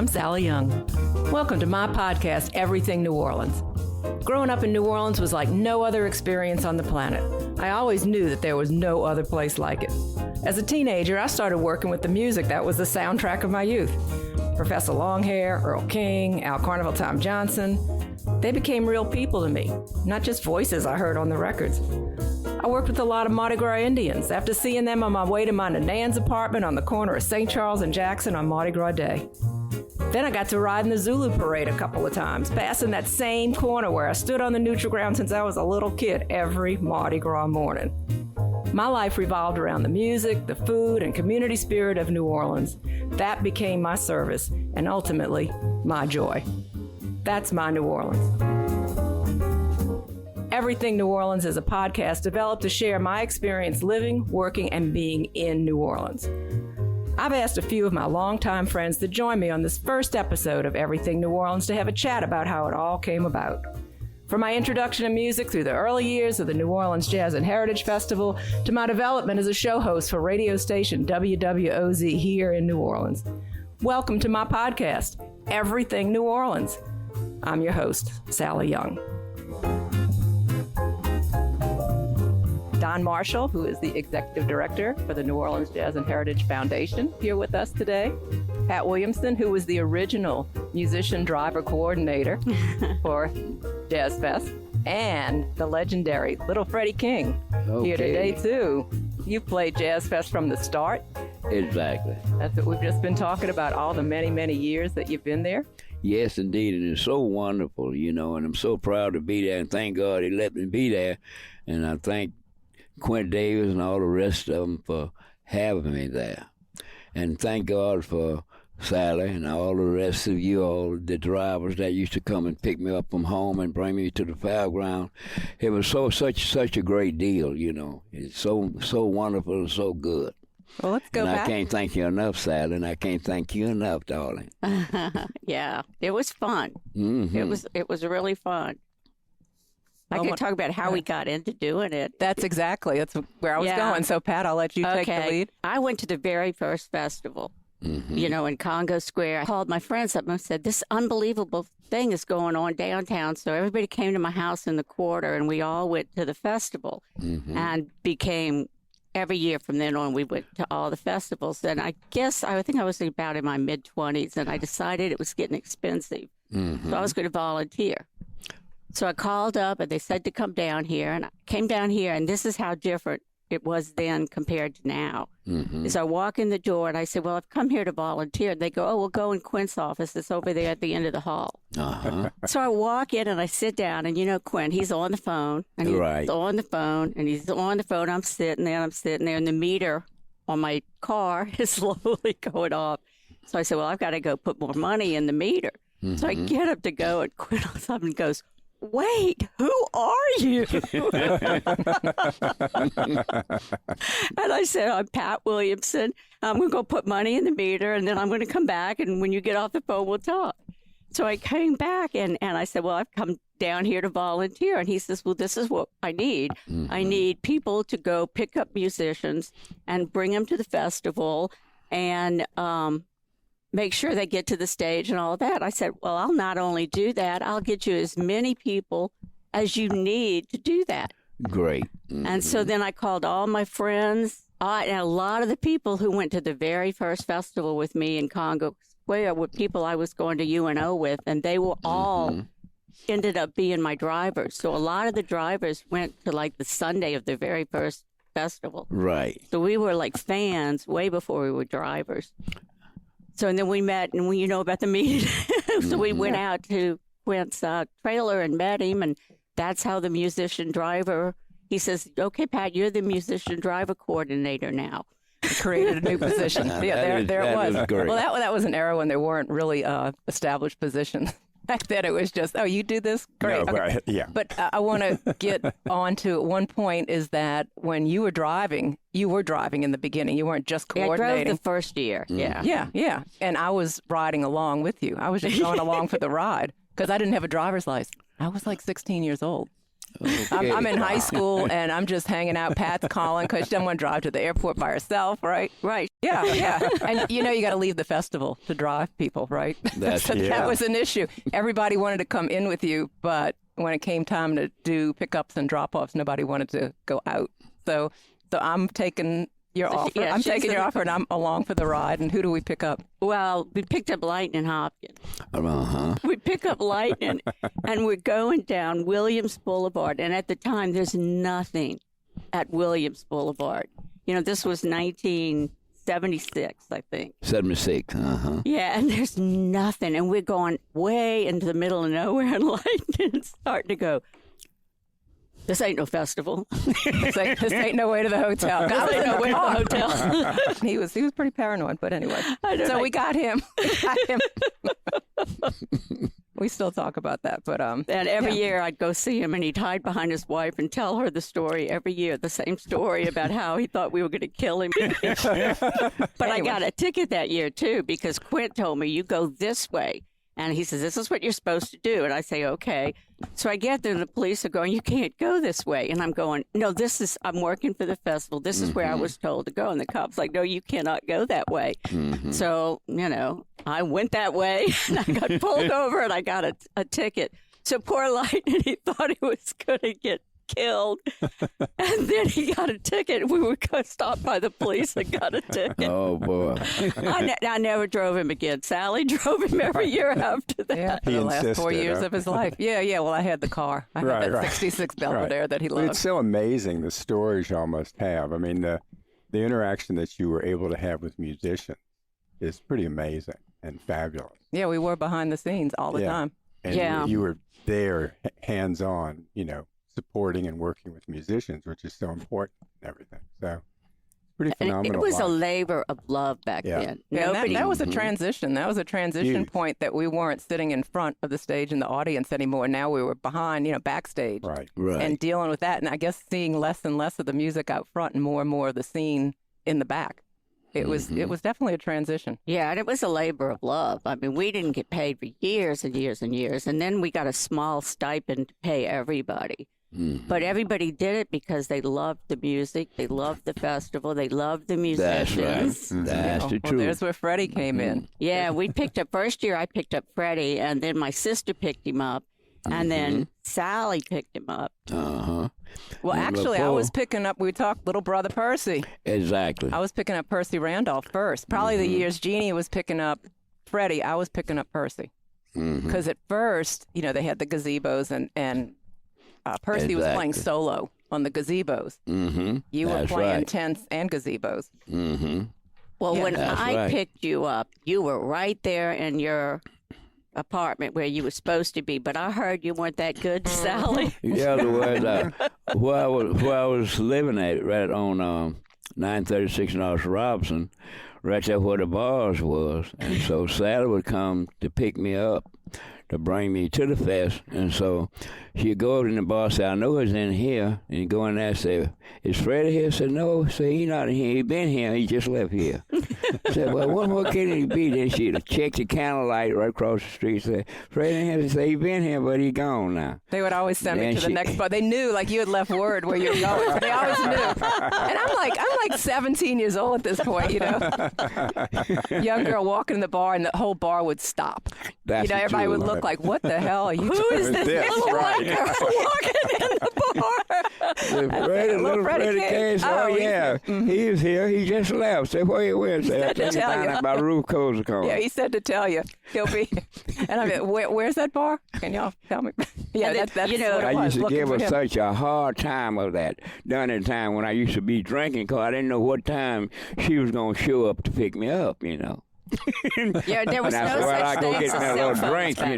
I'm Sally Young. Welcome to my podcast, Everything New Orleans. Growing up in New Orleans was like no other experience on the planet. I always knew that there was no other place like it. As a teenager, I started working with the music that was the soundtrack of my youth. Professor Longhair, Earl King, Carnival Time Johnson, they became real people to me, not just voices I heard on the records. I worked with a lot of Mardi Gras Indians after seeing them on my way to my Nanaan's apartment on the corner of St. Charles and Jackson on Mardi Gras Day. Then I got to ride in the Zulu parade a couple of times, passing that same corner where I stood on the neutral ground since I was a little kid every Mardi Gras morning. My life revolved around the music, the food, and community spirit of New Orleans. That became my service and ultimately my joy. That's my New Orleans. Everything New Orleans is a podcast developed to share my experience living, working, and being in New Orleans. I've asked a few of my longtime friends to join me on this first episode of Everything New Orleans to have a chat about how it all came about. From my introduction to music through the early years of the New Orleans Jazz and Heritage Festival to my development as a show host for radio station WWOZ here in New Orleans. Welcome to my podcast, Everything New Orleans. I'm your host, Sally Young. Don Marshall, who is the Executive Director for the New Orleans Jazz and Heritage Foundation, here with us today. Pat Williamson, who was the original musician driver coordinator for Jazz Fest, and the legendary Little Freddie King here today, too. You played Jazz Fest from the start. Exactly. That's what we've just been talking about, all the many, many years that you've been there. Yes, indeed, and it's so wonderful, and I'm so proud to be there, and thank God he let me be there, and I thank Quint Davis and all the rest of them for having me there. And thank God for Sally and all the rest of you, all the drivers that used to come and pick me up from home and bring me to the fairground. It was such a great deal, It's so wonderful and so good. Well, let's go back. I can't thank you enough, Sally, and I can't thank you enough, darling. Yeah, it was fun. Mm-hmm. It was really fun. I can talk about how we got into doing it. That's where I was going. So, Pat, I'll let you take the lead. I went to the very first festival, in Congo Square. I called my friends up and said, this unbelievable thing is going on downtown. So everybody came to my house in the quarter, and we all went to the festival and became, every year from then on, we went to all the festivals. And I think I was about in my mid-20s, and I decided it was getting expensive. So I was going to volunteer. So I called up, and they said to come down here, and I came down here, and this is how different it was then compared to now. As I walk in the door, and I say, well, I've come here to volunteer. And they go, oh, we'll go in Quint's office. It's over there at the end of the hall. So I walk in, and I sit down, and Quint, he's on the phone, and he's on the phone, and he's on the phone. I'm sitting there, and the meter on my car is slowly going off. So I said, well, I've got to go put more money in the meter. So I get up to go, and Quint all of a sudden goes, wait, who are you? And I said, I'm Pat Williamson. I'm going to go put money in the meter, and then I'm going to come back, and when you get off the phone, we'll talk. So I came back, and I said, well, I've come down here to volunteer. And he says, well, this is what I need. I need people to go pick up musicians and bring them to the festival and make sure they get to the stage and all that. I said, well, I'll not only do that, I'll get you as many people as you need to do that. Great. And so then I called all my friends, and a lot of the people who went to the very first festival with me in Congo Square were people I was going to UNO with, and they were all ended up being my drivers. So a lot of the drivers went to like the Sunday of the very first festival. Right. So we were like fans way before we were drivers. So and then we met, and we about the meeting. So we went out to Quint's trailer and met him, and that's how the musician driver, he says, okay, Pat, you're the musician driver coordinator now. Created a new position. Yeah, there it was. Great. Well, that was an era when there weren't really established positions. Back then it was just, oh, you do this? Great. No, okay. Yeah. But I want to get on to one point is that when you were driving in the beginning. You weren't just coordinating. I drove the first year. Yeah. And I was riding along with you. I was just going along for the ride because I didn't have a driver's license. I was like 16 years old. Okay. I'm in high school, and I'm just hanging out. Pat's calling because she doesn't want to drive to the airport by herself, right? Right. Yeah. And you got to leave the festival to drive people, right? That was an issue. Everybody wanted to come in with you, but when it came time to do pickups and drop-offs, nobody wanted to go out. So I'm taking your offer. I'm taking your offer, and I'm along for the ride. And who do we pick up? Well, we picked up Lightning Hopkins. Uh-huh. We pick up Lightning, and we're going down Williams Boulevard. And at the time, there's nothing at Williams Boulevard. This was 1976, I think. 76, uh-huh. Yeah, and there's nothing. And we're going way into the middle of nowhere, and Lightning's starting to go, this ain't no festival. this ain't no way to the hotel. This ain't no way to the hotel. he was pretty paranoid, but anyway. We got him. We still talk about that, but and every year I'd go see him, and he'd hide behind his wife and tell her the story every year, the same story about how he thought we were going to kill him. But anyway. I got a ticket that year too because Quint told me, you go this way. And he says, this is what you're supposed to do. And I say, okay. So I get there and the police are going, you can't go this way. And I'm going, no, I'm working for the festival. This is where I was told to go. And the cop's like, no, you cannot go that way. Mm-hmm. So, I went that way and I got pulled over and I got a ticket. So poor Lightning, he thought he was going to get killed. And then he got a ticket. We were stopped by the police and got a ticket. Oh, boy. I never drove him again. Sally drove him every year after that. Yeah, for the last 4 years of his life. Yeah. Well, I had the car. I had that 66 Belvedere that he loved. It's so amazing, the stories y'all must have. I mean, the interaction that you were able to have with musicians is pretty amazing and fabulous. Yeah, we were behind the scenes all the time. And you were there, hands-on, supporting and working with musicians, which is so important and everything. So, pretty phenomenal. It was a labor of love back then. Yeah, that was a transition. That was a transition point that we weren't sitting in front of the stage in the audience anymore. Now we were behind, backstage. Right. And dealing with that. And I guess seeing less and less of the music out front and more of the scene in the back. It was definitely a transition. Yeah, and it was a labor of love. I mean, we didn't get paid for years and years and years. And then we got a small stipend to pay everybody. Mm-hmm. But everybody did it because they loved the music, they loved the festival, they loved the musicians. That's right. That's the truth. There's where Freddie came in. Yeah, first year I picked up Freddie, and then my sister picked him up, and then Sally picked him up. Uh-huh. Well, actually, I was picking up, we talked little brother Percy. Exactly. I was picking up Percy Randolph first. Probably the years Jeannie was picking up Freddie, I was picking up Percy. Because at first, they had the gazebos and Percy was playing solo on the gazebos. Mm-hmm. You were playing tents and gazebos. Mm-hmm. Well, when I picked you up, you were right there in your apartment where you were supposed to be, but I heard you weren't that good, Sally. Yeah, there was where I was living at, right on 936 North Robinson, right there where the bars was, and so Sally would come to pick me up to bring me to the fest, and so she'd go over to the bar and say, I know he's in here, and you go in there and say, is Freddie here? I said, no, he's not in here, he been here, he just left here. I said, well, what more can he be? Then she'd check the candlelight right across the street, say, Freddie in here, say, he been here, but he gone now. They would always send me to the next bar. They knew, you had left word where you were going, so they always knew. And I'm like 17 years old at this point, young girl walking in the bar, and the whole bar would stop. Everybody would look like, what the hell are you doing? Who is this little white girl walking in the bar? Little Freddie came. He was here. He just left. Say, where you went? Say, I tell you about Ruth Cozer. Yeah, he said to tell you. He'll be. And I mean, where's that bar? Can y'all tell me? Yeah, that's what it was. I used to give her such a hard time of that. During the time when I used to be drinking, because I didn't know what time she was going to show up to pick me up, Yeah, there was no such thing. I go get me a little drink, get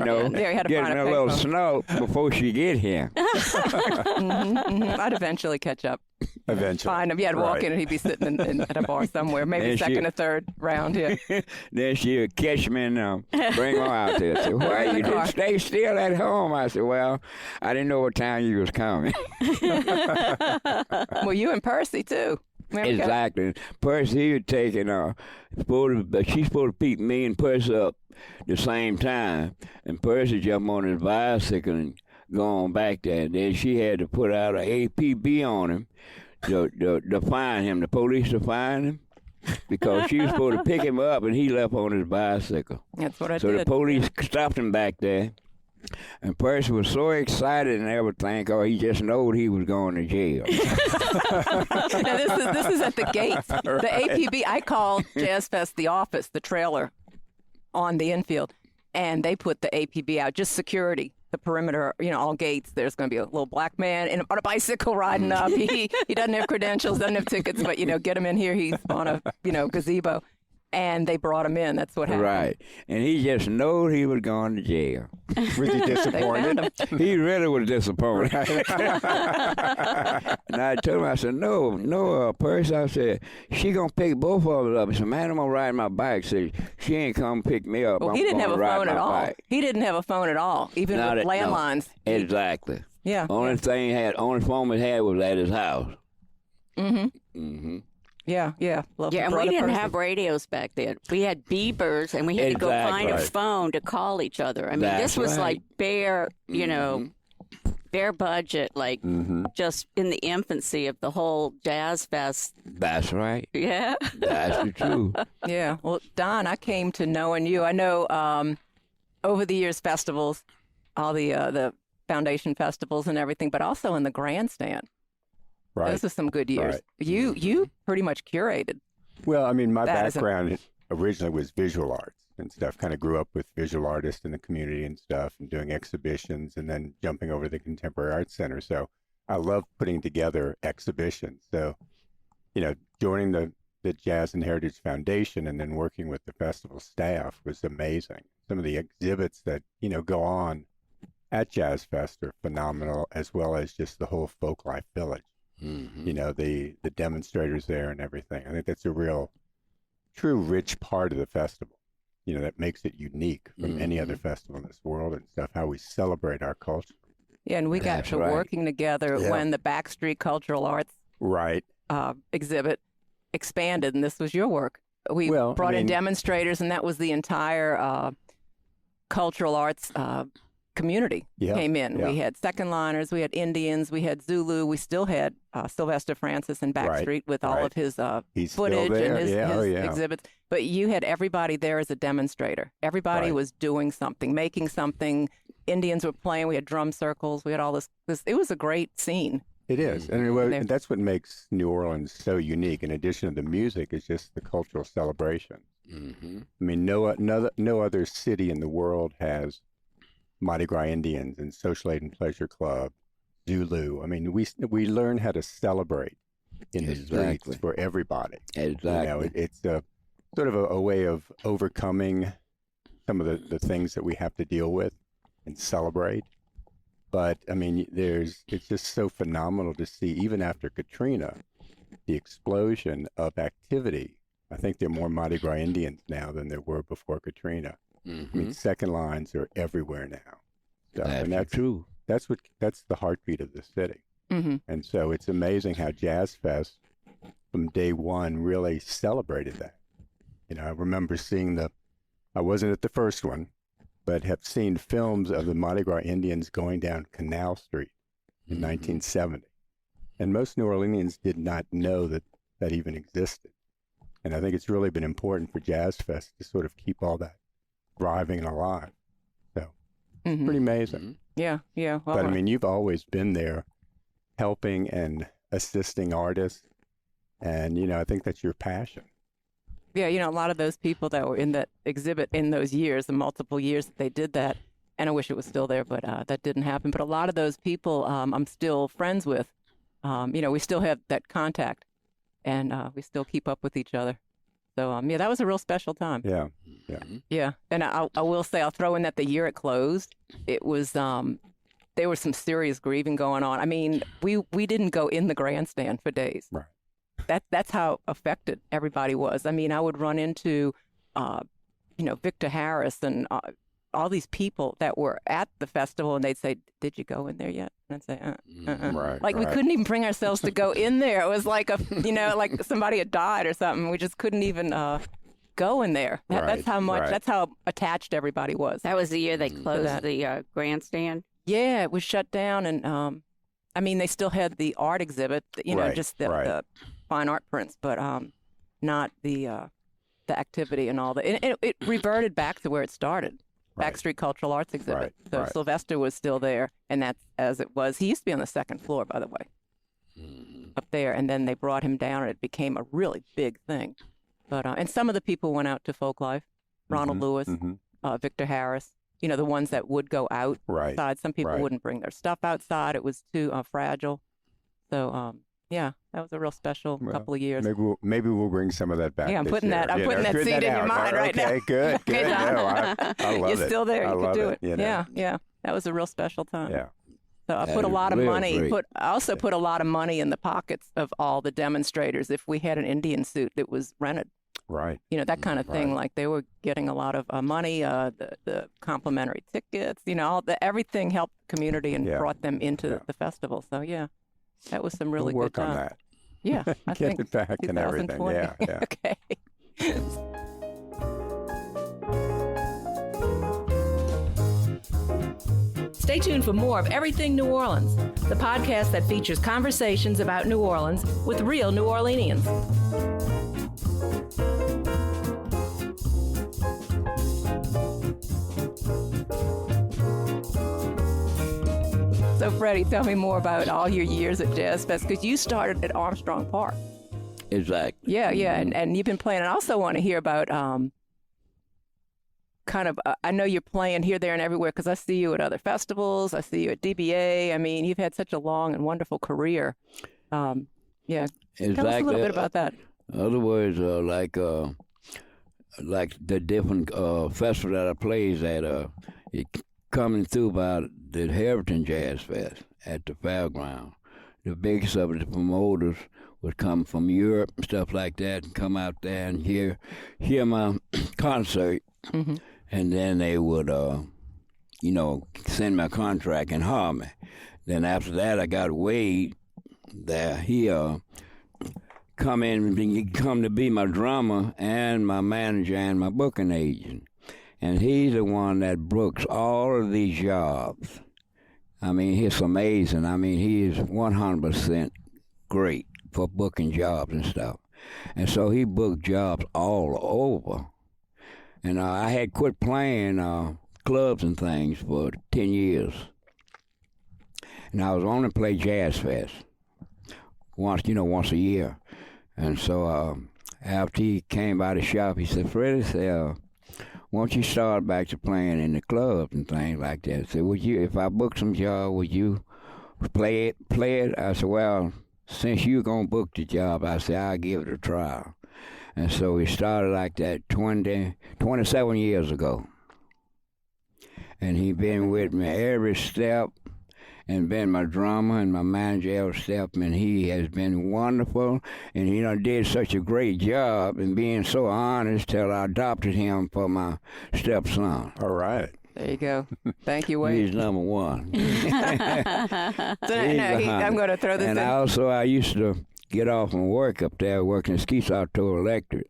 me a little snow before she get here. I'd eventually catch up. Find him. I'd walk in and he'd be sitting at a bar somewhere, maybe second or third round. Yeah. Then she would catch me and bring her out there. Say, why you didn't stay still at home? I said, well, I didn't know what time you was coming. Well, you and Percy too. Exactly. Percy was taking she's supposed to pick me and Percy up the same time, and Percy jumped on his bicycle and go on back there. And then she had to put out an APB on him to find him, the police to find him. because she was supposed to pick him up, and he left on his bicycle. That's what I So did. the police stopped him back there. And Percy was so excited and everything, because he just knowed he was going to jail. Now, this is at the gates. The APB, I called Jazz Fest the office, the trailer on the infield, and they put the APB out, just security, the perimeter, all gates. There's going to be a little black man on a bicycle riding up. He doesn't have credentials, doesn't have tickets, but, get him in here. He's on a, gazebo. And they brought him in. That's what happened. Right. And he just knowed he was going to jail. Was he disappointed? He really was disappointed. And I told him, I said, no, Percy. I said, she going to pick both of us up. He said, man, I'm going to ride my bike. Said, she ain't come pick me up. Well, he didn't have a phone at all. He didn't have a phone at all, even with landlines. No. Exactly. Yeah. Only phone he had was at his house. Mm-hmm. Mm-hmm. Yeah. And we didn't have radios back then. We had beepers, and we had to go find a phone to call each other. I mean, this was like bare, bare budget, like just in the infancy of the whole Jazz Fest. That's right. Yeah. That's the truth. Yeah. Well, Don, I came to knowing you. I know over the years, festivals, all the foundation festivals and everything, but also in the grandstand. Right. Those are some good years. Right. You pretty much curated. Well, I mean, my background originally was visual arts and stuff. Kind of grew up with visual artists in the community and stuff, and doing exhibitions, and then jumping over to the Contemporary Arts Center. So I love putting together exhibitions. So, joining the Jazz and Heritage Foundation and then working with the festival staff was amazing. Some of the exhibits that go on at Jazz Fest are phenomenal, as well as just the whole folk life village. Mm-hmm. The demonstrators there and everything. I think that's a true rich part of the festival, that makes it unique from any other festival in this world and stuff, how we celebrate our culture. Yeah, and we got to working together when the Backstreet Cultural Arts exhibit expanded, and this was your work. We brought in demonstrators, and that was the entire cultural arts community came in. Yeah. We had second liners, we had Indians, we had Zulu, we still had Sylvester Francis and Backstreet with all of his footage and his exhibits. But you had everybody there as a demonstrator. Everybody was doing something, making something. Indians were playing. We had drum circles. We had all this. It was a great scene. It is. And that's what makes New Orleans so unique. In addition to the music, is just the cultural celebration. Mm-hmm. I mean, no other city in the world has Mardi Gras Indians and Social Aid and Pleasure Club, Zulu. I mean, we learn how to celebrate in the streets for everybody. Exactly. It's a sort of a way of overcoming some of the things that we have to deal with and celebrate. But I mean, it's just so phenomenal to see, even after Katrina, the explosion of activity. I think there are more Mardi Gras Indians now than there were before Katrina. Mm-hmm. I mean, second lines are everywhere now. So, that's true. That's the heartbeat of the city. Mm-hmm. And so it's amazing how Jazz Fest from day one really celebrated that. I remember seeing I wasn't at the first one, but have seen films of the Mardi Gras Indians going down Canal Street in 1970. And most New Orleanians did not know that even existed. And I think it's really been important for Jazz Fest to sort of keep all that thriving and alive. So, pretty amazing. Yeah. Well, but I mean, you've always been there helping and assisting artists. And, I think that's your passion. Yeah, a lot of those people that were in that exhibit in those years, the multiple years that they did that, and I wish it was still there, but that didn't happen. But a lot of those people I'm still friends with. We still have that contact, and we still keep up with each other. So, that was a real special time. Yeah. Yeah, and I will say, I'll throw in that the year it closed, it was, there was some serious grieving going on. I mean, we didn't go in the grandstand for days. Right. That's how affected everybody was. I mean, I would run into, Victor Harris and all these people that were at the festival, and they'd say, "Did you go in there yet?" And I'd say, Right. We couldn't even bring ourselves to go in there. It was like like somebody had died or something. We just couldn't even go in there. That's how much. That's how attached everybody was. That was the year they closed the grandstand. Yeah, it was shut down, and they still had the art exhibit. Just the fine art prints, but not the activity and all that. And it reverted back to where it started. Right. Backstreet Cultural Arts Exhibit. Right, So right. Sylvester was still there, and that's as it was. He used to be on the second floor, by the way, up there, and then they brought him down, and it became a really big thing. But and some of the people went out to folk life. Ronald Lewis, Victor Harris, the ones that would go outside. Right. Some people Right. wouldn't bring their stuff outside. It was too fragile. So, yeah, that was a real special couple of years. Maybe we'll bring some of that back. Yeah, I'm this putting year, that. I'm putting that seed in your mind right now. Okay, good. Okay, John. No, I love it. You're still there. I You could love do it. you know. Yeah. That was a real special time. Yeah. So I That put a is lot of real money. great. I also put a lot of money in the pockets of all the demonstrators. If we had an Indian suit that was rented, Right. that kind of thing. Right. Like they were getting a lot of money, the complimentary tickets. Everything helped the community and Yeah. brought them into Yeah. the festival. So yeah, that was some really we'll work good time. on that. Yeah, I Get think it back and everything. 2020. Yeah. Okay. Stay tuned for more of Everything New Orleans, the podcast that features conversations about New Orleans with real New Orleanians. So, Freddie, tell me more about all your years at Jazz Fest, because you started at Armstrong Park. Exactly. Yeah, and you've been playing. I also want to hear about I know you're playing here, there, and everywhere, because I see you at other festivals. I see you at DBA. I mean, you've had such a long and wonderful career. Yeah. Exactly. Tell us a little bit about that. Other words, like the different festival that I plays at, it coming through about the Heritage Jazz Fest at the fairground. The biggest of the promoters would come from Europe and stuff like that, and come out there and hear my concert, and then they would, send my contract and hire me. Then after that, I got Wade there. He come to be my drummer and my manager and my booking agent. And he's the one that books all of these jobs. I mean, he's amazing. I mean, he is 100% great for booking jobs and stuff. And so he booked jobs all over. And I had quit playing clubs and things for 10 years. And I was only play Jazz Fest once a year. And so after he came by the shop, he said, "Freddie, once you start back to playing in the clubs and things like that, I said, if I book some job, would you play it? I said, well, since you're going to book the job, I said, I'll give it a try. And so we started like that 27 years ago. And he been with me every step and been my drummer and my manager every step, and he has been wonderful, and he did such a great job and being so honest till I adopted him for my stepson. All right. There you go. Thank you, Wade. He's number one. I'm going to throw this and in. I used to get off from work up there working at Ski Auto Electric.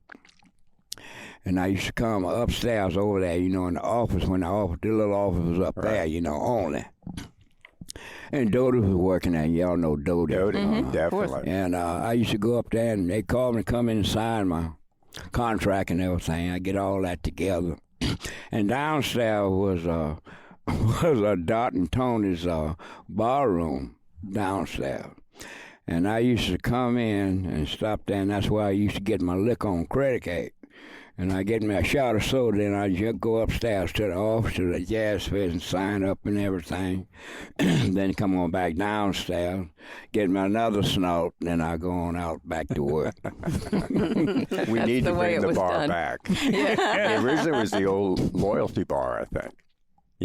And I used to come upstairs over there, in the office, when the little office was up there, only. And Dodie was working there. Y'all know Dodie. Definitely. And I used to go up there, and they called me to come in and sign my contract and everything. I get all that together. And downstairs was Dot and Tony's barroom downstairs. And I used to come in and stop there, and that's where I used to get my liquor on credit card. And I get me a shot of soda, and I just go upstairs to the office to the Jazz Fest and sign up and everything. Then come on back downstairs, get me another snort, and then I go on out back to work. We need to bring the bar back. Originally it was the old Loyalty Bar, I think.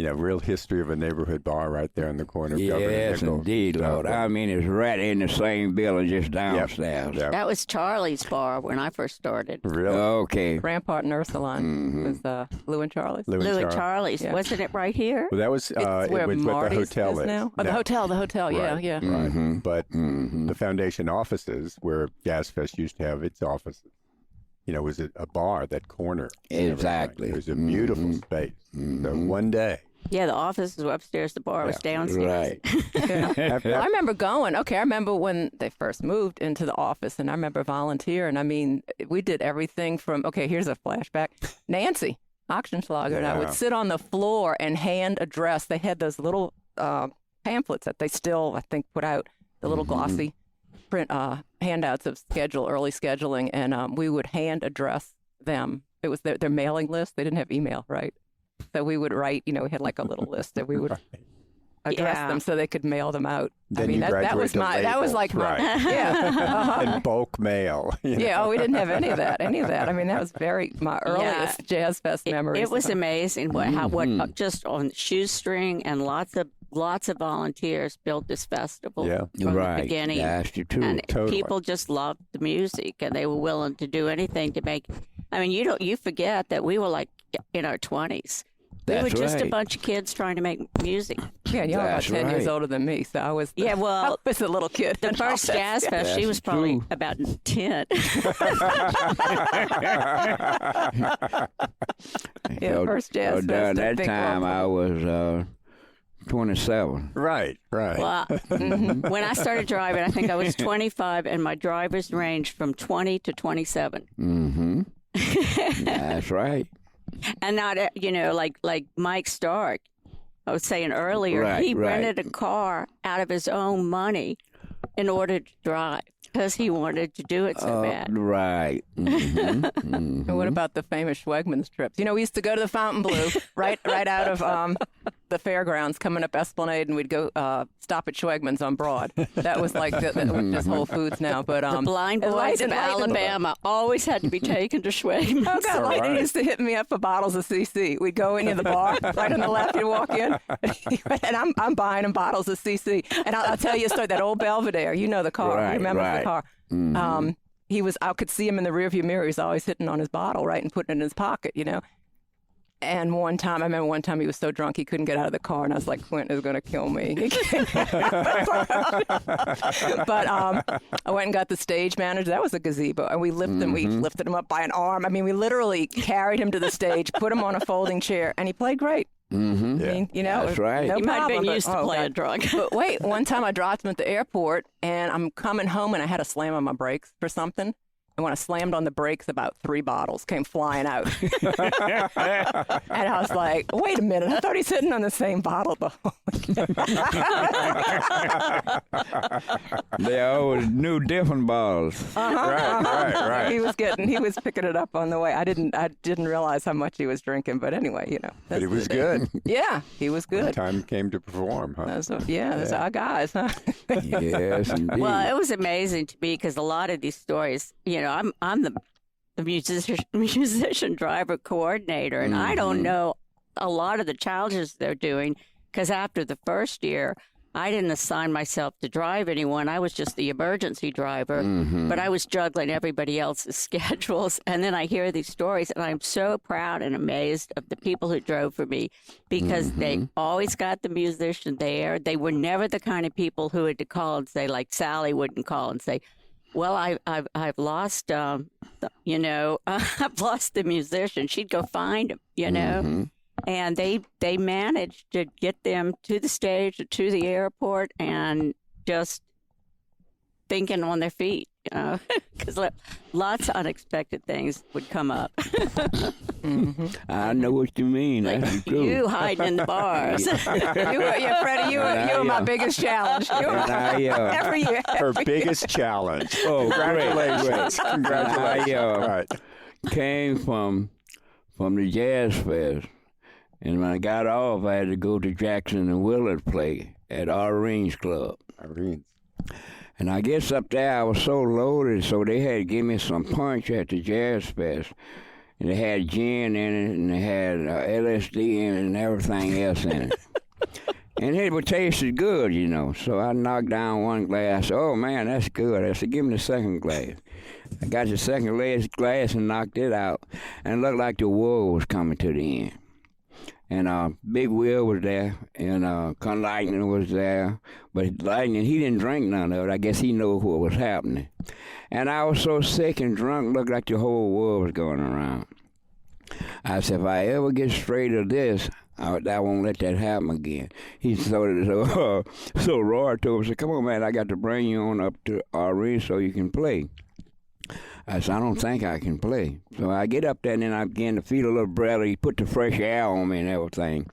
Real history of a neighborhood bar right there in the corner of Governor Yes, Nickel. indeed, Lord. I mean, it's right in the same building, just downstairs. Yep. That was Charlie's bar when I first started. Really? Okay. Rampart and Ursuline was Lou and Charlie's. Lou and Charlie's. Yeah. Wasn't it right here? Well, that was It's where it was Marty's what the hotel is now. Oh, the hotel. Yeah, Right. yeah. Right. But the foundation offices, where Jazz Fest used to have its offices, was a bar, that corner. and everything. Exactly. It was a beautiful space. So one day, Yeah, the office was upstairs, the bar was downstairs. Right. Well, I remember going. Okay, I remember when they first moved into the office, and I remember volunteering. I mean, we did everything from, okay, here's a flashback. Nancy Oxenschlager and I would sit on the floor and hand address. They had those little pamphlets that they still, I think, put out, the little glossy print handouts of early scheduling, and we would hand address them. It was their mailing list. They didn't have email, right? So we would write, we had like a little list that we would address them so they could mail them out. Then I mean, that was like my, and bulk mail. Yeah, we didn't have any of that. I mean, that was my earliest Jazz Fest memories. It was amazing what just on shoestring and lots of volunteers built this festival from the beginning. That's true. And people just loved the music, and they were willing to do anything to make. I mean, you forget that we were like in our 20s. We were just a bunch of kids trying to make music. Yeah, you're about 10 years older than me, so I was I was a little kid. The first Jazz Fest, she was probably about 10. First Jazz Fest. During that time, I was 27. Right. Well, when I started driving, I think I was 25, and my drivers ranged from 20 to 27. Mm-hmm. That's right. And not, like Mike Stark, I was saying earlier, he rented a car out of his own money in order to drive because he wanted to do it so bad. Right. Mm-hmm. Mm-hmm. And what about the famous Schwegmann's trips? We used to go to the Fontainebleau right out of the fairgrounds coming up Esplanade, and we'd go stop at Schwegmann's on Broad. That was like just Whole Foods now. But the blind boys of Alabama always had to be taken to Schwegmann's. Oh, God, Lightning used to hit me up for bottles of CC. We'd go into the bar, right on the left, you'd walk in, and I'm buying him bottles of CC. And I'll tell you a story, that old Belvedere, the car, you remember the car. Mm-hmm. I could see him in the rearview mirror. He was always hitting on his bottle, right, and putting it in his pocket, And I remember one time he was so drunk he couldn't get out of the car, and I was like, Quentin is going to kill me. But I went and got the stage manager. That was a gazebo. And we lifted him up by an arm. I mean, we literally carried him to the stage, put him on a folding chair, and he played great. Mm-hmm. I mean, That's right. No he might have been problem, used to playing drunk. But wait, one time I dropped him at the airport, and I'm coming home, and I had to slam on my brakes for something. And when I slammed on the brakes, about 3 bottles came flying out. And I was like, wait a minute, I thought he's sitting on the same bottle the whole They always knew different bottles. Right. He was picking it up on the way. I didn't realize how much he was drinking, but anyway, But he was good. Yeah, he was good. Time came to perform, huh? That's our guys, huh? Yes, indeed. Well, it was amazing to me because a lot of these stories, I'm the musician driver coordinator, and I don't know a lot of the challenges they're doing because after the first year, I didn't assign myself to drive anyone. I was just the emergency driver, but I was juggling everybody else's schedules. And then I hear these stories, and I'm so proud and amazed of the people who drove for me because they always got the musician there. They were never the kind of people who had to call and say, like Sally wouldn't call and say, well, I've lost, I've lost the musician. She'd go find him, And they managed to get them to the stage, to the airport, and just thinking on their feet, because lots of unexpected things would come up. I know what you mean. That's true. You hiding in the bars. Freddie, you were my biggest challenge. Every year. Her biggest challenge. Oh, congratulations. Great. Congratulations. I came from the Jazz Fest, and when I got off, I had to go to Jackson and Willard play at Irene's Club. And I guess up there I was so loaded, so they had to give me some punch at the Jazz Fest. And they had gin in it, and they had LSD in it, and everything else in it. And it tasted good, So I knocked down one glass. Oh, man, that's good. I said, give me the second glass. I got the second glass and knocked it out. And it looked like the world was coming to the end. And Big Will was there, and Lightning was there. But Lightning, he didn't drink none of it. I guess he knew what was happening. And I was so sick and drunk, looked like the whole world was going around. I said, if I ever get straight of this, I won't let that happen again. He so Roy told me, said, come on, man, I got to bring you on up to arena so you can play. I said, I don't think I can play. So I get up there, and then I begin to feel a little better. He put the fresh air on me and everything.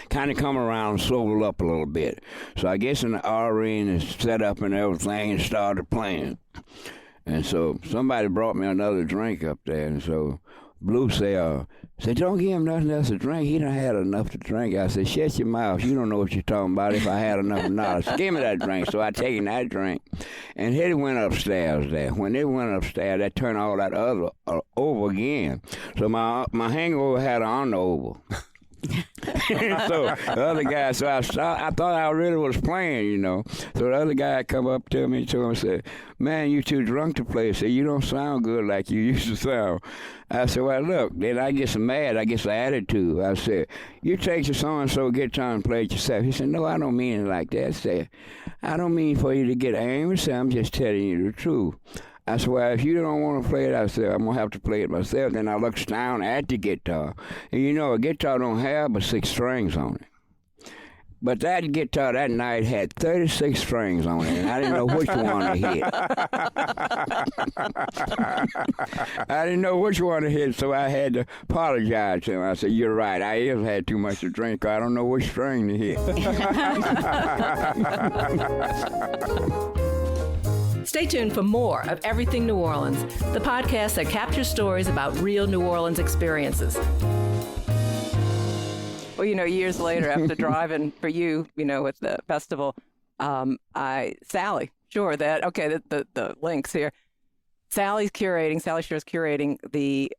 Kind of come around and slow up a little bit. So I guess in the arena is set up and everything and started playing. And so somebody brought me another drink up there, and so Blue said, don't give him nothing else to drink. He done had enough to drink. I said, shut your mouth. You don't know what you're talking about if I had enough or not. I said, give me that drink. So I taken that drink. And he went upstairs there. When they went upstairs, they turned all that other over again. So my hangover had on over. So the other guy, I thought I really was playing, you know. So the other guy come up to me and said, man, you too drunk to play. I said, you don't sound good like you used to sound. I said, well, look, then I get some mad. I get some attitude. I said, you take your so-and-so guitar and play it yourself. He said, no, I don't mean it like that. I said, I don't mean for you to get angry. I said, I'm just telling you the truth. I said, well, if you don't want to play it, I said, I'm going to have to play it myself. Then I looked down at the guitar. And you know, a guitar don't have but 6 strings on it. But that guitar that night had 36 strings on it, and I didn't know which one to hit. I didn't know which one to hit, so I had to apologize to him. I said, you're right, I have had too much to drink. I don't know which string to hit. Stay tuned for more of Everything New Orleans, the podcast that captures stories about real New Orleans experiences. Well, you know, years later, after driving for you, you know, with the festival, Sally Shore, the links here. Sally Shore's curating the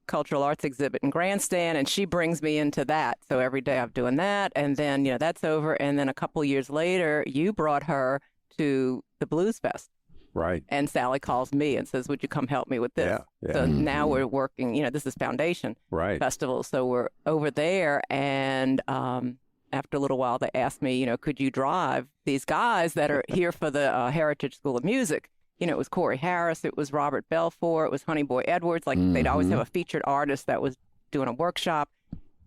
cultural arts exhibit in Grandstand, and she brings me into that. So every day I'm doing that, and then, you know, that's over. And then a couple years later, you brought her to the Blues Fest. Right. And Sally calls me and says, would you come help me with this? Yeah. So now we're working, you know, this is Foundation Festival. So we're over there. And after a little while, they asked me, you know, could you drive these guys that are here for the Heritage School of Music? You know, it was Corey Harris. It was Robert Belfour. It was Honey Boy Edwards. Like they'd always have a featured artist that was doing a workshop.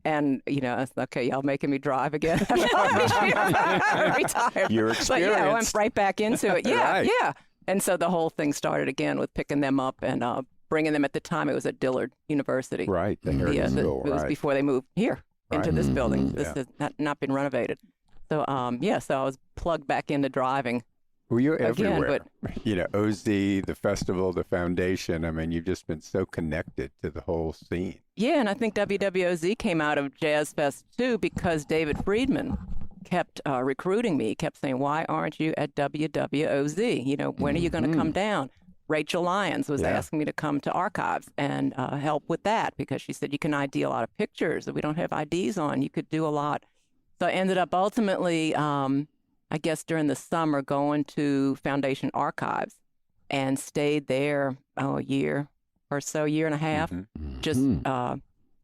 And, you know, I said, okay, y'all making me drive again. I'm retired. You're experienced. But, yeah, I went right back into it. Yeah, Right. yeah. And so the whole thing started again with picking them up and bringing them. At the time, it was at Dillard University. Right, the Heritage School, it was before they moved here into this building. This has not been renovated. So, so I was plugged back into driving. Well, you're again, everywhere. You know, OZ, the festival, the foundation. I mean, you've just been so connected to the whole scene. Yeah, and I think WWOZ came out of Jazz Fest, too, because David Friedman kept recruiting me. He kept saying, why aren't you at WWOZ? You know, when are you going to come down? Rachel Lyons was asking me to come to archives and help with that because she said, you can ID a lot of pictures that we don't have IDs on. You could do a lot. So I ended up ultimately, I guess during the summer, going to Foundation Archives and stayed there a year or so, year and a half, just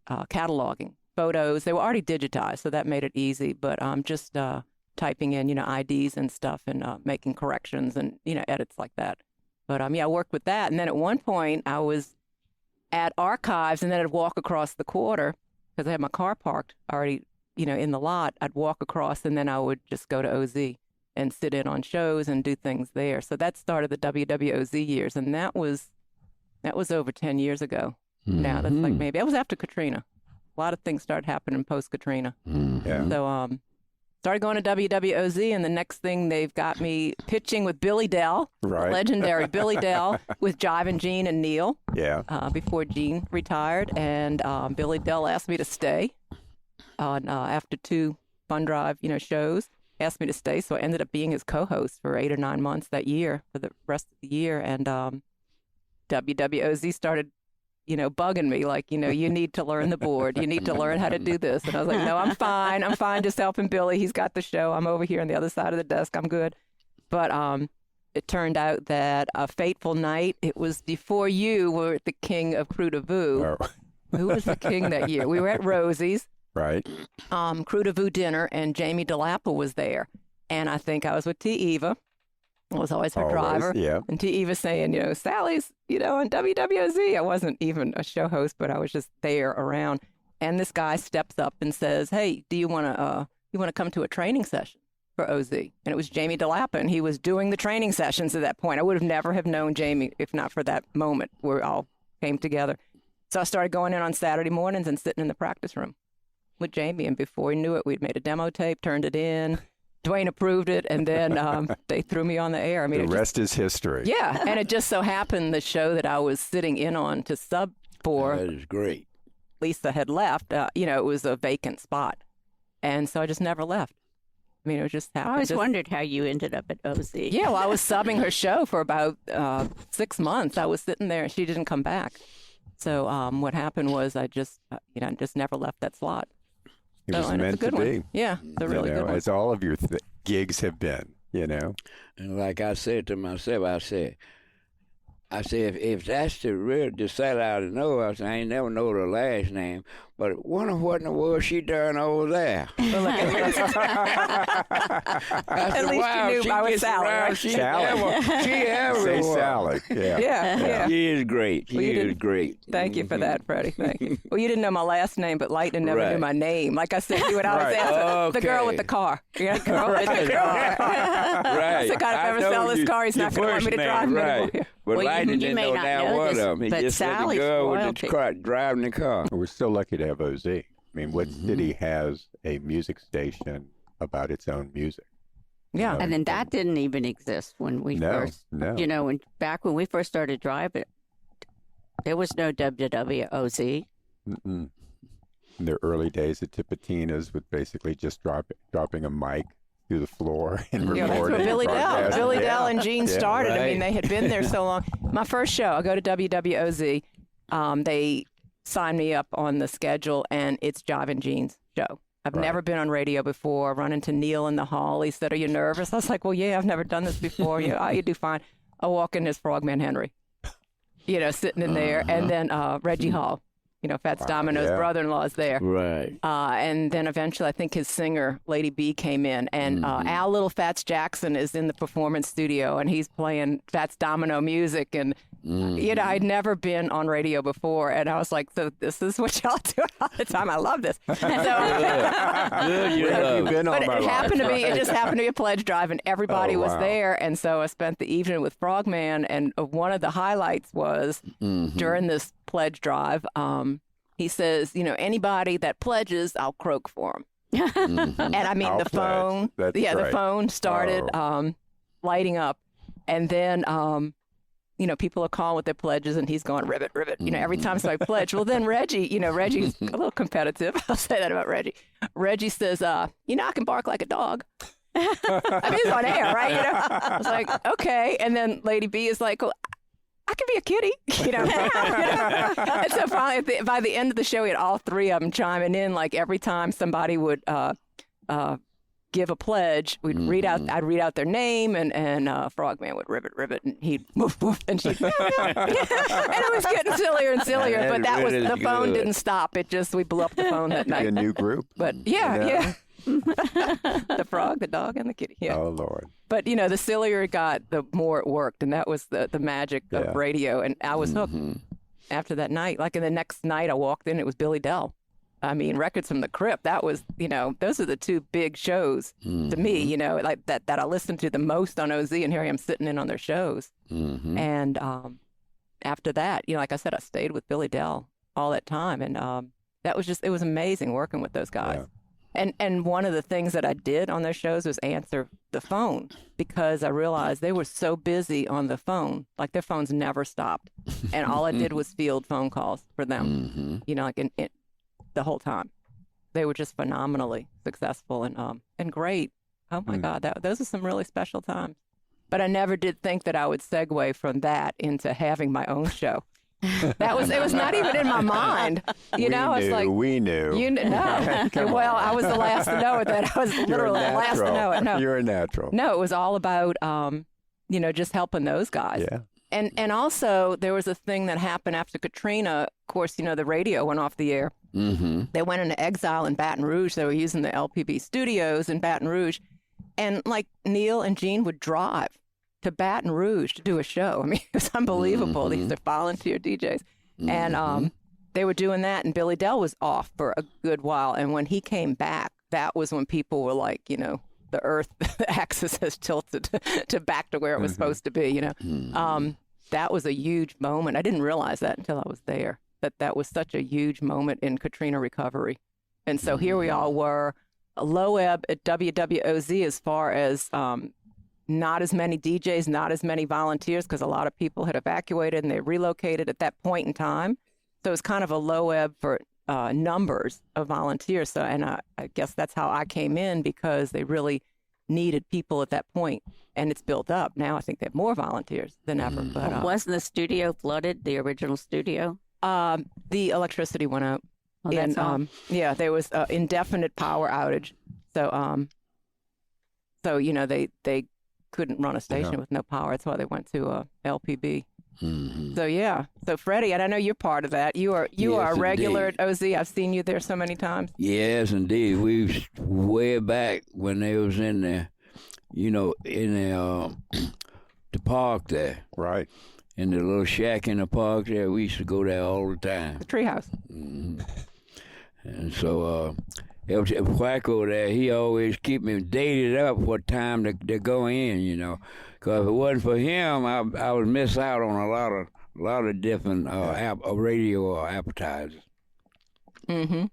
cataloging photos. They were already digitized, so that made it easy, but just typing in, you know, IDs and stuff and making corrections and, you know, edits like that. But, I worked with that. And then at one point, I was at Archives, and then I'd walk across the quarter because I had my car parked already, you know, in the lot. I'd walk across, and then I would just go to OZ and sit in on shows and do things there. So that started the WWOZ years, and that was over 10 years ago. Now that's like maybe, that was after Katrina. A lot of things started happening post-Katrina. Yeah. So started going to WWOZ, and the next thing they've got me pitching with Billy Dell, legendary Billy Dell, with Jive and Gene and Neil. Yeah. Before Gene retired, and Billy Dell asked me to stay on after 2 Fun Drive, you know, shows. Asked me to stay, so I ended up being his co-host for 8 or 9 months that year, for the rest of the year, and WWOZ started, you know, bugging me, like, you know, you need to learn the board. You need to learn how to do this. And I was like, no, I'm fine. I'm fine just helping Billy. He's got the show. I'm over here on the other side of the desk. I'm good. But it turned out that a fateful night, it was before you were the king of Crew de Vue. Oh. Who was the king that year? We were at Rosie's. Right. Crew de Vue dinner, and Jamie DeLappa was there. And I think I was with T. Eva. I was always her driver. Yeah. And T. Eva saying, you know, Sally's, you know, on WWOZ. I wasn't even a show host, but I was just there around. and this guy steps up and says, "Hey, do you want to come to a training session for OZ?" And it was Jamie DeLappa, and he was doing the training sessions at that point. I would have never have known Jamie if not for that moment where we all came together. So I started going in on Saturday mornings and sitting in the practice room with Jamie, and before we knew it, we'd made a demo tape, turned it in. Dwayne approved it, and then they threw me on the air. I mean, the rest is history. Yeah, and it just so happened the show that I was sitting in on to sub for, That is great. Lisa had left. It was a vacant spot, and so I just never left. I mean, it just happened. I always wondered how you ended up at OZ. Yeah, well, I was subbing her show for about 6 months. I was sitting there, and she didn't come back. So what happened was I just never left that slot. It was and meant it's a good to one. be. Yeah, it's a really good one. As all of your gigs have been, And like I said to myself, I said, if that's the sellout to know, I ain't never know the last name, but wonder what in the world she done over there. Well, look, at least you knew I was Sally. Right? She Sally. everywhere. Say Sally. Yeah. Yeah. She is great. She is great. Thank you for that, Freddie. Thank you. Well, you didn't know my last name, but Lightning never knew Right. my name. Like I said, when I was Right. asking the girl Okay. with the car. Yeah, girl with the car. Right. I said, God, if I ever know sell this car, he's your not going to want me to first drive him name, anymore. right. But Well, Lightning you didn't may know not that know one this, of them. He but just said the Sally's girl with royalty. the car driving the car. We're still lucky to have OZ. I mean, what city has a music station about its own music? Yeah. And then that didn't even exist when we first, back when we first started driving, there was no WWOZ. Mm-mm. In the early days at Tipitina's with basically just dropping a mic through the floor and Yeah, that's recording. where Billy Dell. broadcasting. Billy Yeah. Dell and Gene Yeah. started. I mean, Right. they had been there so long. My first show, I go to WWOZ. They signed me up on the schedule, and it's Jive and Gene's show. I've Right. never been on radio before. Run into Neil in the hall. He said, "Are you nervous?" I was like, "Well, yeah, I've never done this before." You do fine. I walk in, there's Frogman Henry, sitting in there, and then Reggie Hall. Fats Domino's yeah. brother-in-law is there. Right. And then eventually, I think his singer, Lady B, came in. And Al Little Fats Jackson is in the performance studio, and he's playing Fats Domino music. And, I'd never been on radio before. And I was like, so this is what y'all do all the time. I love this. So, Good, you Where have you love. been all but my it happened life? to be, it just happened to be a pledge drive, and everybody Oh, was wow. there. And so I spent the evening with Frogman. And one of the highlights was during this pledge drive, he says, anybody that pledges, I'll croak for them. And I mean, I'll the phone, pledge. That's the right. phone started lighting up. And then, people are calling with their pledges, and he's going, ribbit, ribbit. Every time somebody pledge. Well, then Reggie, Reggie's a little competitive. I'll say that about Reggie. Reggie says, I can bark like a dog. I mean, he's on air, right? I was like, okay. And then Lady B is like, well, I could be a kitty, And so finally, by the end of the show, we had all three of them chiming in. Like every time somebody would give a pledge, I'd read out their name, and Frogman would ribbit, and he'd woof woof, and she'd, and it was getting sillier and sillier. But that was the phone didn't stop. It just we blew up the phone that A night. new group. But yeah. The frog, the dog, and the kitty. Yeah. Oh, Lord. But, the sillier it got, the more it worked. And that was the magic of radio. And I was hooked after that night. Like, in the next night I walked in, it was Billy Dell. I mean, Records from the Crypt. That was, those are the two big shows to me, like that I listened to the most on OZ. And here I am sitting in on their shows. And after that, like I said, I stayed with Billy Dell all that time. And that was it was amazing working with those guys. Yeah. And one of the things that I did on those shows was answer the phone, because I realized they were so busy on the phone, like their phones never stopped. And all I did was field phone calls for them, like the whole time. They were just phenomenally successful and great. Oh my God, those are some really special times. But I never did think that I would segue from that into having my own show. It was not even in my mind. We It's like, we knew. no. Come Well, on. I was the last to know it. That I was literally the last to know it. No, You're a natural. no, it was all about, just helping those guys. Yeah. And also there was a thing that happened after Katrina. Of course, the radio went off the air. They went into exile in Baton Rouge. They were using the LPB studios in Baton Rouge, and like Neil and Gene would drive to Baton Rouge to do a show. I mean, it was unbelievable. These are volunteer DJs. And they were doing that, and Billy Dell was off for a good while. And when he came back, that was when people were like, you know, the Earth, the axis has tilted to back to where it was supposed to be, you know. That was a huge moment. I didn't realize that until I was there, that was such a huge moment in Katrina recovery. And so here we all were, a low ebb at WWOZ as far as not as many DJs, not as many volunteers, because a lot of people had evacuated and they relocated at that point in time. So it was kind of a low ebb for numbers of volunteers. So, and I guess that's how I came in, because they really needed people at that point, and it's built up. Now I think they have more volunteers than ever. But wasn't the studio flooded, the original studio? The electricity went out. Oh, that's all. Yeah, there was indefinite power outage. So, you know, they couldn't run a station with no power. That's why they went to LPB. So yeah, so Freddie, and I know you're part of that. You are a regular at OZ. I've seen you there so many times. Yes, indeed. We way back when they was in the, you know, in the park there. Right. In the little shack in the park there, we used to go there all the time. The treehouse. And so Quacko there, he always keep me dated up what time to go in, you know. Because if it wasn't for him, I would miss out on a lot of different radio advertisers. And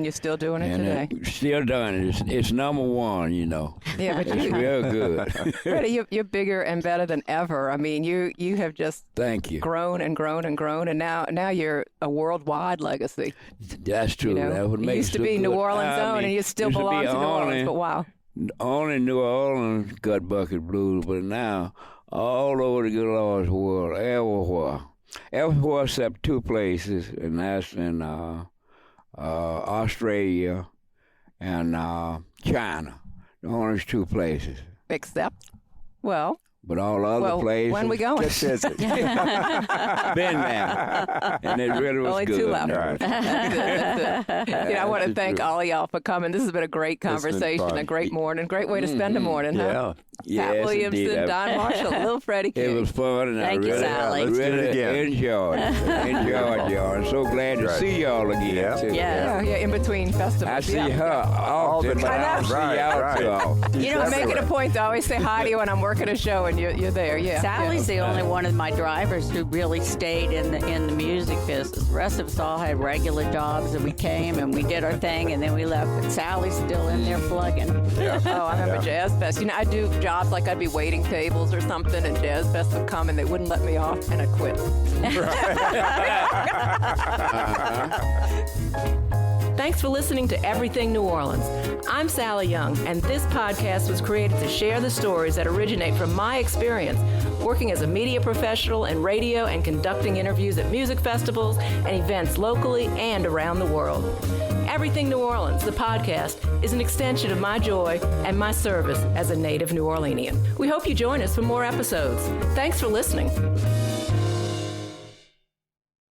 you're still doing it today. Still doing it. It's number one, you know. Yeah, but it's real good. Freddie, you're bigger and better than ever. I mean, you have just thank you grown and grown and grown, and now you're a worldwide legacy. That's true. You know? That would make you used to be New Orleans own, and you still belong to New Orleans. But wow. Only New Orleans got bucket blues, but now all over the good Lord's world, everywhere except two places, and that's in Australia and China. Only two places. Except, well. But all other places. When we going? Just visit. Been there, and it really was only good. Two left. Right. That's it. You know, I want to thank all of y'all for coming. This has been a great conversation, a great morning, great way to spend a morning, huh? Yeah. Pat Williamson, Don Marshall, Little Freddie King. It was fun, and Thank I you, really, Sally. really enjoyed y'all. I'm so glad to see y'all again, too. Yeah. Yeah, in between festivals. I see her often, but I don't see y'all too often. You know, I'm making a point to always say hi to you when I'm working a show and you're there. Yeah. Sally's the only one of my drivers who really stayed in the music business. The rest of us all had regular jobs, and we came and we did our thing, and then we left. But Sally's still in there plugging. Oh, I remember Jazz Fest. You know, I do jobs like I'd be waiting tables or something, and Jazz Fest would come and they wouldn't let me off, and I'd quit. Thanks for listening to Everything New Orleans. I'm Sally Young, and this podcast was created to share the stories that originate from my experience working as a media professional in radio and conducting interviews at music festivals and events locally and around the world. Everything New Orleans, the podcast, is an extension of my joy and my service as a native New Orleanian. We hope you join us for more episodes. Thanks for listening.